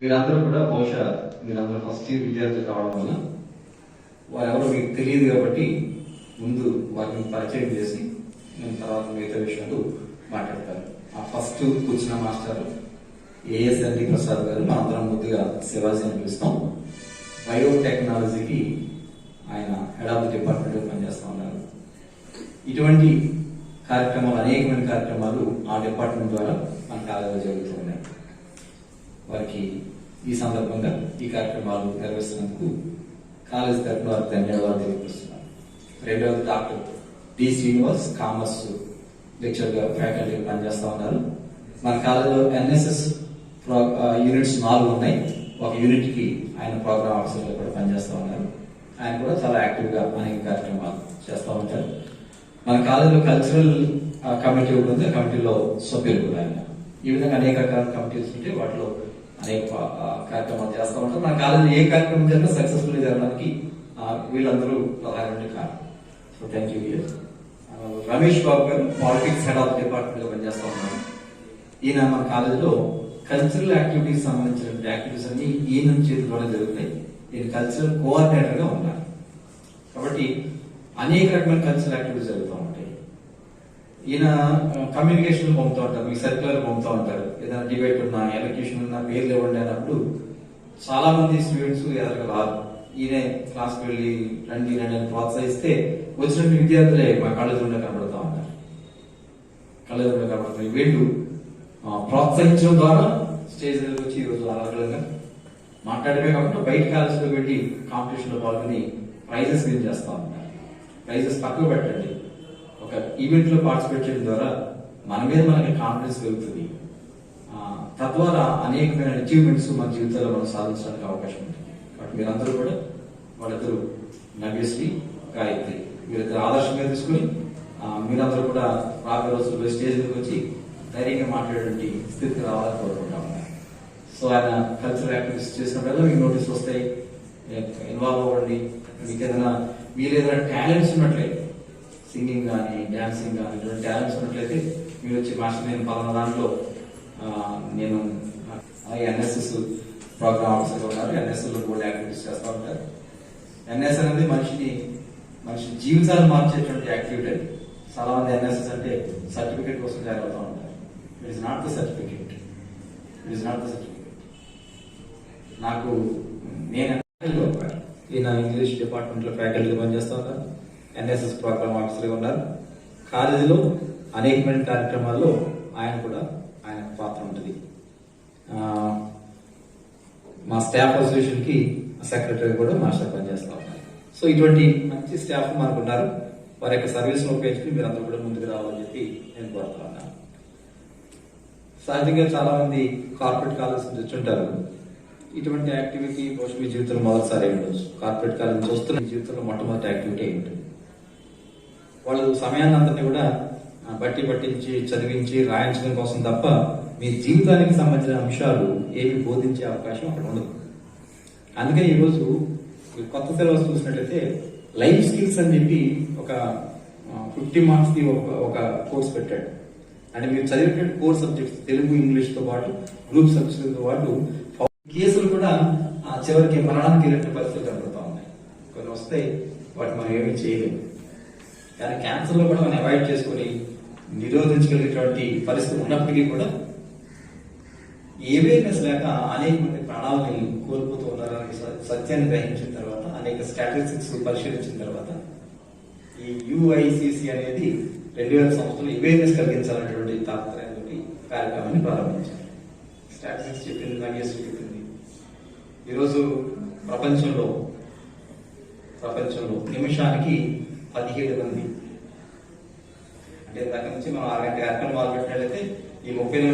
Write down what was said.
మీరందరూ కూడా బహుశా మీరందరూ ఫస్ట్ ఇయర్ విద్యార్థులు కావడం వల్ల వారెవరో మీకు తెలియదు కాబట్టి ముందు వారిని పరిచయం చేసి నేను తర్వాత మిగతా విషయాలు మాట్లాడతాను. ఆ ఫస్ట్ కూర్చున్న మాస్టర్ ఏఎస్ఎన్డి ప్రసాద్ గారు మనందరం ముద్దుగా శివాజీ అని పిలుస్తాం. బయోటెక్నాలజీకి ఆయన హెడ్ ఆఫ్ ది డిపార్ట్మెంట్ పనిచేస్తూ ఉన్నారు. ఇటువంటి కార్యక్రమాలు అనేకమైన కార్యక్రమాలు ఆ డిపార్ట్మెంట్ ద్వారా మన కాలేజీలో జరుగుతూ ఉన్నాయి. వారికి ఈ సందర్భంగా ఈ కార్యక్రమాలు నిర్వహిస్తున్నందుకు కాలేజ్ తరఫున వారికి ధన్యవాదాలు తెలియజేస్తున్నాను. రెండవది డాక్టర్ డి శ్రీనివాస్ కామర్స్ లెక్చర్గా ఫ్యాకల్టీ పనిచేస్తూ ఉన్నారు. మన కాలేజీలో ఎన్ఎస్ఎస్ యూనిట్స్ 4 ఉన్నాయి. ఒక యూనిట్ కి ఆయన ప్రోగ్రామ్ ఆఫీసర్గా కూడా పనిచేస్తూ ఉన్నారు. ఆయన కూడా చాలా యాక్టివ్గా అనేక కార్యక్రమాలు చేస్తూ ఉంటారు. మన కాలేజీలో కల్చరల్ కమిటీ ఉంటుంది. కమిటీలో సభ్యులు కూడా ఆయన. ఈ విధంగా అనేక కమిటీస్ ఉంటే వాటిలో అనేక కార్యక్రమాలు చేస్తూ ఉంటారు. మన కాలేజీలో ఏ కార్యక్రమం జరిగినా సక్సెస్ఫుల్ జరగడానికి వీళ్ళందరూ ప్రధానమైన కారణం. So thank you. Ramesh Babu garu politics head of department లో పనిచేస్తూ ఉన్నారు. ఈయన మన కాలేజీలో కల్చరల్ యాక్టివిటీస్ సంబంధించిన యాక్టివిటీస్ అన్ని ఈయన చేతిలోనే జరుగుతాయి. ఈయన కల్చరల్ కోఆర్డినేటర్ గా ఉన్నారు. కాబట్టి అనేక రకమైన కల్చరల్ యాక్టివిటీస్ జరుగుతూ ఉంటాయి. ఈయన కమ్యూనికేషన్ పంపుతూ ఉంటారు, మీకు సర్క్యులర్ పంపుతూ ఉంటారు. ఏదైనా డిబేట్ ఉన్నా ఎలక్యూషన్ ఉన్నా పేర్లు ఇవ్వండి అన్నప్పుడు చాలా మంది స్టూడెంట్స్ ఎదురు రాదు. ఈయనే క్లాస్కి వెళ్ళి రండి రండి అని ప్రోత్సహిస్తే వచ్చినట్టు విద్యార్థులే మా కళ్ళెదురుగా కనబడుతూ ఉంటారు. కళ్ళెదురుగా కనబడుతుంది. వీళ్ళు ప్రోత్సహించడం ద్వారా స్టేజ్ దగ్గర వచ్చి ఈరోజు అలగలంగా మాట్లాడమే కాకుండా బయట కాలేజీలో పెట్టి కాంపిటీషన్ లో పాల్గొని ప్రైజెస్ విన్ చేస్తూ ఉంటారు. ప్రైజెస్ తక్కువ పెట్టండి, ఒక ఈవెంట్ లో పార్టిసిపేట్ చేయడం ద్వారా మన మీద మనకి కాన్ఫిడెన్స్ పెరుగుతుంది. తద్వారా అనేకమైన అచీవ్మెంట్స్ మన జీవితాల్లో మనం సాధించడానికి అవకాశం ఉంటుంది. కాబట్టి మీరందరూ కూడా వాళ్ళిద్దరూ నవ్యశ్రీ గాయత్రి వీరిద్దరు ఆదర్శంగా తీసుకుని మీరందరూ కూడా రాబోయే రోజుల్లో స్టేజ్ దగ్గర వచ్చి ధైర్యంగా మాట్లాడేటువంటి స్థితికి రావాలని కోరుకుంటా ఉన్నాను. సో ఆయన కల్చరల్ యాక్టివిటీస్ చేసినప్పుడల్లా మీకు నోటీస్ వస్తాయి, ఇన్వాల్వ్ అవ్వండి. మీకు ఏదైనా మీరు ఏదైనా టాలెంట్స్ ఉన్నట్లయితే సింగింగ్ కానీ డాన్సింగ్ కానీ ఇటువంటి టాలెంట్స్ ఉన్నట్లయితే మీరు వచ్చి మాస్టర్ నేను పలానా దాంట్లో నేను ఎన్ఎస్ఎస్ ప్రోగ్రామ్ ఆఫీసర్గా ఉన్నారు. ఎన్ఎస్ఎస్ లో కూడా యాక్టివిటీస్ చేస్తూ ఉంటారు. ఎన్ఎస్ అనేది మనిషి జీవితాలు మార్చేటువంటి యాక్టివిటీ. అది చాలా మంది ఎన్ఎస్ఎస్ అంటే సర్టిఫికేట్ కోసం జాయిన్ అవుతూ ఉంటారు. It is not the certificate. నాకు నేను ఈయన ఇంగ్లీష్ డిపార్ట్మెంట్ లో ఫ్యాకల్టీగా పనిచేస్తూ ఉన్నారు. ఎన్ఎస్ఎస్ ప్రోగ్రామ్ ఆఫీసర్గా ఉన్నారు. కాలేజీలో అనేకమైన కార్యక్రమాల్లో ఆయన పాత్ర ఉంటుంది. మా స్టాఫ్ అసోసియేషన్ కి సెక్రటరీ కూడా మాస్టర్ పనిచేస్తూ ఉన్నారు. సో ఇటువంటి మంచి స్టాఫ్ మనకు ఉన్నారు. వారి యొక్క సర్వీస్ ఉపయోగించుకుని మీరు అందరూ కూడా ముందుకు రావాలని చెప్పి నేను కోరుతా ఉన్నాను. సహజంగా చాలా మంది కార్పొరేట్ కాలేజ్ నుంచి వచ్చుంటారు. ఇటువంటి యాక్టివిటీ బహుశా మీ జీవితంలో మొదటిసారి ఉండొచ్చు. కార్పొరేట్ కాలేజ్ నుంచి వస్తున్న మీ జీవితంలో మొట్టమొదటి యాక్టివిటీ ఏంటి? వాళ్ళు సమయాన్ని అంతటి కూడా పట్టించి చదివించి రాయించడం కోసం తప్ప మీ జీవితానికి సంబంధించిన అంశాలు ఏమి బోధించే అవకాశం అక్కడ ఉండదు. అందుకని ఈరోజు కొత్త సిలబస్ చూసినట్లయితే లైఫ్ స్కిల్స్ అని చెప్పి ఒక 50 మార్క్స్ ది ఒక కోర్స్ పెట్టాడు. అంటే మీరు చదివిన కోర్ సబ్జెక్ట్స్ తెలుగు ఇంగ్లీష్ తో పాటు గ్రూప్ సబ్జెక్ట్స్ తో పాటు కేసులు కూడా చివరికి మరణానికి వెళ్ళిన పరిస్థితులు కనబడుతూ ఉన్నాయి. కొన్ని వస్తాయి, వాటి మనం ఏమీ చేయలేము. కానీ క్యాన్సర్ లో కూడా మనం అవాయిడ్ చేసుకుని నిరోధించగలిగేటువంటి పరిస్థితి ఉన్నప్పటికీ కూడా అవేర్నెస్ లేక అనేక మంది ప్రాణాలని కోల్పోతూ ఉన్నారని సత్యాన్ని గ్రహించిన తర్వాత అనేక స్టాటిస్టిక్స్ పరిశీలించిన తర్వాత ఈ యుఐసిసి అనేది 2000 సంవత్సరంలో అవేర్నెస్ కలిగించాలనేటువంటి తాత్పర్యంతో కార్యక్రమాన్ని ప్రారంభించారు. స్టాటిస్టిక్స్ చెప్పింది, నాగేశ్వరి చెప్పింది. ఈరోజు ప్రపంచంలో నిమిషానికి 17 మంది, అంటే దాని నుంచి మనం 6 గంటల కార్యక్రమం మొదలు పెట్టినట్లయితే ఈ 30 నిమిషాలు